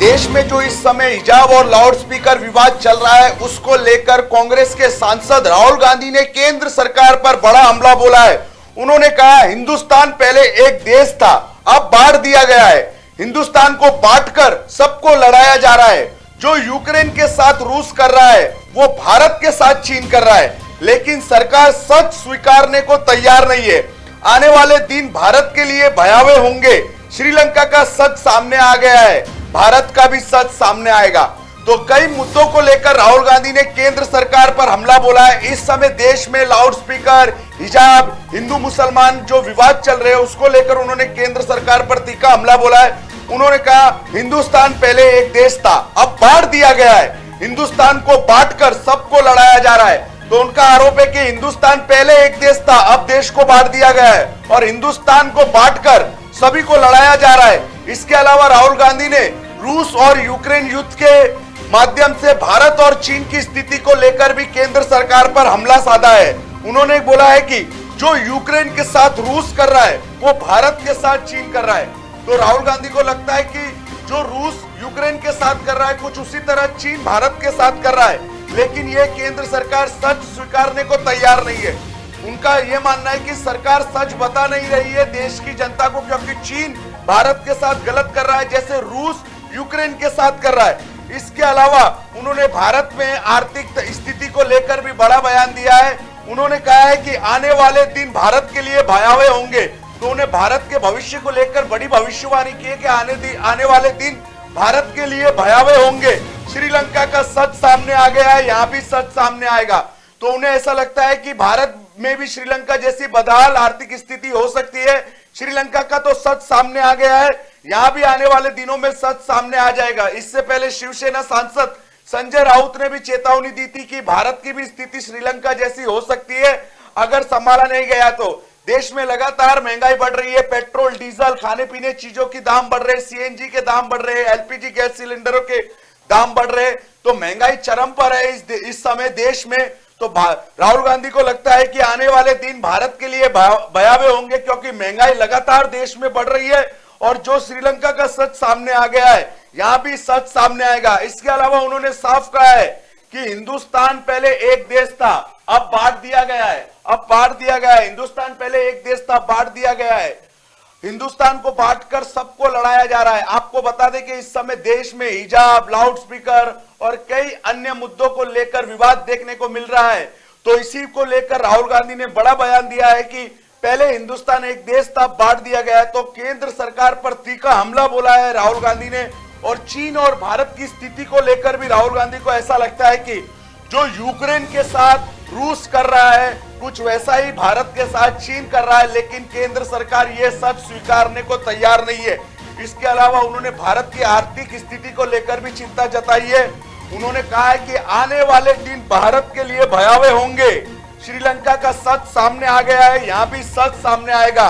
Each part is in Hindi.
देश में जो इस समय हिजाब और लाउड स्पीकर विवाद चल रहा है, उसको लेकर कांग्रेस के सांसद राहुल गांधी ने केंद्र सरकार पर बड़ा हमला बोला है। उन्होंने कहा, हिंदुस्तान पहले एक देश था, अब बांट दिया गया है। हिंदुस्तान को बांटकर सबको लड़ाया जा रहा है। जो यूक्रेन के साथ रूस कर रहा है, वो भारत के साथ चीन कर रहा है, लेकिन सरकार सच स्वीकारने को तैयार नहीं है। आने वाले दिन भारत के लिए भयावह होंगे। श्रीलंका का सच सामने आ गया है, भारत का भी सच सामने आएगा। तो कई मुद्दों को लेकर राहुल गांधी ने केंद्र सरकार पर हमला बोला है। इस समय देश में लाउड स्पीकर, हिजाब, हिंदू मुसलमान जो विवाद चल रहे हैं, उसको लेकर उन्होंने केंद्र सरकार पर तीखा हमला बोला है। उन्होंने कहा, हिंदुस्तान पहले एक देश था, अब बांट दिया गया है। हिंदुस्तान को बांटकर सबको लड़ाया जा रहा है। तो उनका आरोप है कि हिंदुस्तान पहले एक देश था, अब देश को बांट दिया गया है और हिंदुस्तान को बांटकर सभी को लड़ाया जा रहा है। इसके अलावा राहुल गांधी ने रूस और यूक्रेन युद्ध के माध्यम से भारत और चीन की स्थिति को लेकर भी केंद्र सरकार पर हमला साधा है। उन्होंने बोला है कि जो यूक्रेन के साथ रूस कर रहा है, वो भारत के साथ चीन कर रहा है। तो राहुल गांधी को लगता है कि जो रूस यूक्रेन के साथ कर रहा है, कुछ उसी तरह चीन भारत के साथ कर रहा है। लेकिन ये केंद्र सरकार सच स्वीकारने को तैयार नहीं है। उनका यह मानना है कि सरकार सच बता नहीं रही है देश की जनता को, क्योंकि चीन भारत के साथ गलत कर रहा है, जैसे रूस यूक्रेन के साथ कर रहा है। इसके अलावा उन्होंने भारत में आर्थिक स्थिति को लेकर भी बड़ा बयान दिया है। उन्होंने कहा है कि आने वाले दिन भारत के लिए भयावह होंगे। तो उन्हें भारत के भविष्य को लेकर बड़ी भविष्यवाणी की है कि आने वाले दिन भारत के लिए भयावह होंगे। श्रीलंका का सच सामने आ गया है, यहाँ भी सच सामने आएगा। तो उन्हें ऐसा लगता है कि भारत में भी श्रीलंका जैसी बदहाल आर्थिक स्थिति हो सकती है। श्रीलंका का तो सच सामने आ गया है, यहाँ भी आने वाले दिनों में सच सामने आ जाएगा। इससे पहले शिवसेना सांसद संजय राउत ने भी चेतावनी दी थी कि भारत की भी स्थिति श्रीलंका जैसी हो सकती है अगर संभाला नहीं गया तो। देश में लगातार महंगाई बढ़ रही है, पेट्रोल, डीजल, खाने पीने चीजों की दाम बढ़ रहे हैं, सीएनजी के दाम बढ़ रहे हैं, एलपीजी गैस सिलेंडरों के दाम बढ़ रहे हैं। तो महंगाई चरम पर है इस समय देश में। तो राहुल गांधी को लगता है कि आने वाले दिन भारत के लिए भयावह होंगे, क्योंकि महंगाई लगातार देश में बढ़ रही है और जो श्रीलंका का सच सामने आ गया है, यहां भी सच सामने आएगा। इसके अलावा उन्होंने साफ कहा है कि हिंदुस्तान पहले एक देश था, अब बांट दिया गया है, अब बांट दिया गया है। हिंदुस्तान पहले एक देश था, बांट दिया गया है। हिंदुस्तान को बांटकर सबको लड़ाया जा रहा है। आपको बता दें कि इस समय देश में हिजाब, लाउड स्पीकर और कई अन्य मुद्दों को लेकर विवाद देखने को मिल रहा है। तो इसी को लेकर राहुल गांधी ने बड़ा बयान दिया है कि पहले हिंदुस्तान एक देश था, बांट दिया गया है। तो केंद्र सरकार पर तीखा हमला बोला है राहुल गांधी ने। और चीन और भारत की स्थिति को लेकर भी राहुल गांधी को ऐसा लगता है कि जो यूक्रेन के साथ रूस कर रहा है, कुछ वैसा ही भारत के साथ चीन कर रहा है। लेकिन केंद्र सरकार यह सच स्वीकारने को तैयार नहीं है। इसके अलावा उन्होंने भारत की आर्थिक स्थिति को लेकर भी चिंता जताई है। उन्होंने कहा है कि आने वाले दिन भारत के लिए भयावह होंगे। श्रीलंका का सच सामने आ गया है, यहाँ भी सच सामने आएगा।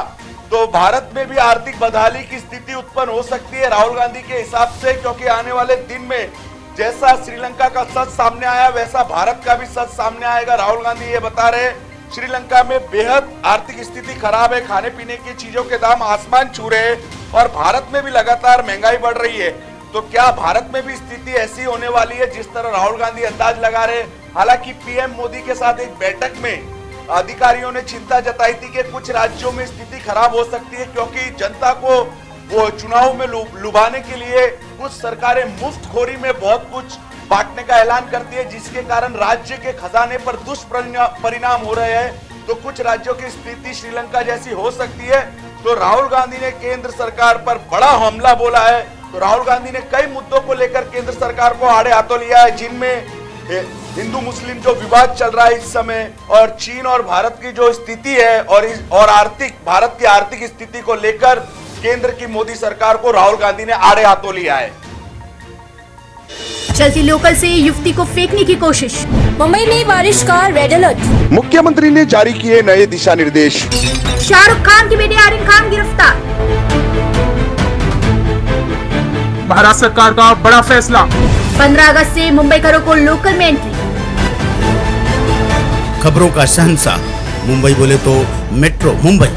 तो भारत में भी आर्थिक बदहाली की स्थिति उत्पन्न हो सकती है राहुल गांधी के हिसाब से, क्योंकि आने वाले दिन में जैसा श्रीलंका का सच सामने आया, वैसा भारत का भी सच सामने आएगा। राहुल गांधी ये बता रहे हैं, श्रीलंका में बेहद आर्थिक स्थिति खराब है, खाने पीने की चीजों के दाम आसमान छू रहे हैं और भारत में भी लगातार महंगाई बढ़ रही है। तो क्या भारत में भी स्थिति ऐसी होने वाली है जिस तरह राहुल गांधी अंदाज लगा रहे? हालांकि पीएम मोदी के साथ एक बैठक में अधिकारियों ने चिंता जताई थी कि कुछ राज्यों में स्थिति खराब हो सकती है, क्योंकि जनता को वो चुनाव में लुभाने के लिए कुछ सरकारें मुफ्तखोरी में बहुत कुछ बांटने का ऐलान करती है, जिसके कारण राज्य के खजाने पर दुष्परिणाम हो रहे हैं। तो कुछ राज्यों की स्थिति श्रीलंका जैसी हो सकती है। तो राहुल गांधी ने केंद्र सरकार पर बड़ा हमला बोला है। तो राहुल गांधी ने कई मुद्दों को लेकर केंद्र सरकार को आड़े हाथों लिया है, जिनमें हिंदू मुस्लिम जो विवाद चल रहा है इस समय, और चीन और भारत की जो स्थिति है, और भारत की आर्थिक स्थिति को लेकर केंद्र की मोदी सरकार को राहुल गांधी ने आड़े हाथों लिया है। चलती लोकल से युवती को फेंकने की कोशिश, मुंबई में बारिश का रेड अलर्ट। मुख्यमंत्री ने जारी किए नए दिशा निर्देश। शाहरुख खान की बेटी आर्यन खान गिरफ्तार। महाराष्ट्र सरकार का बड़ा फैसला, 15 अगस्त से मुंबईकरों को लोकल में एंट्री। खबरों का शहंशाह, मुंबई बोले तो मेट्रो मुंबई।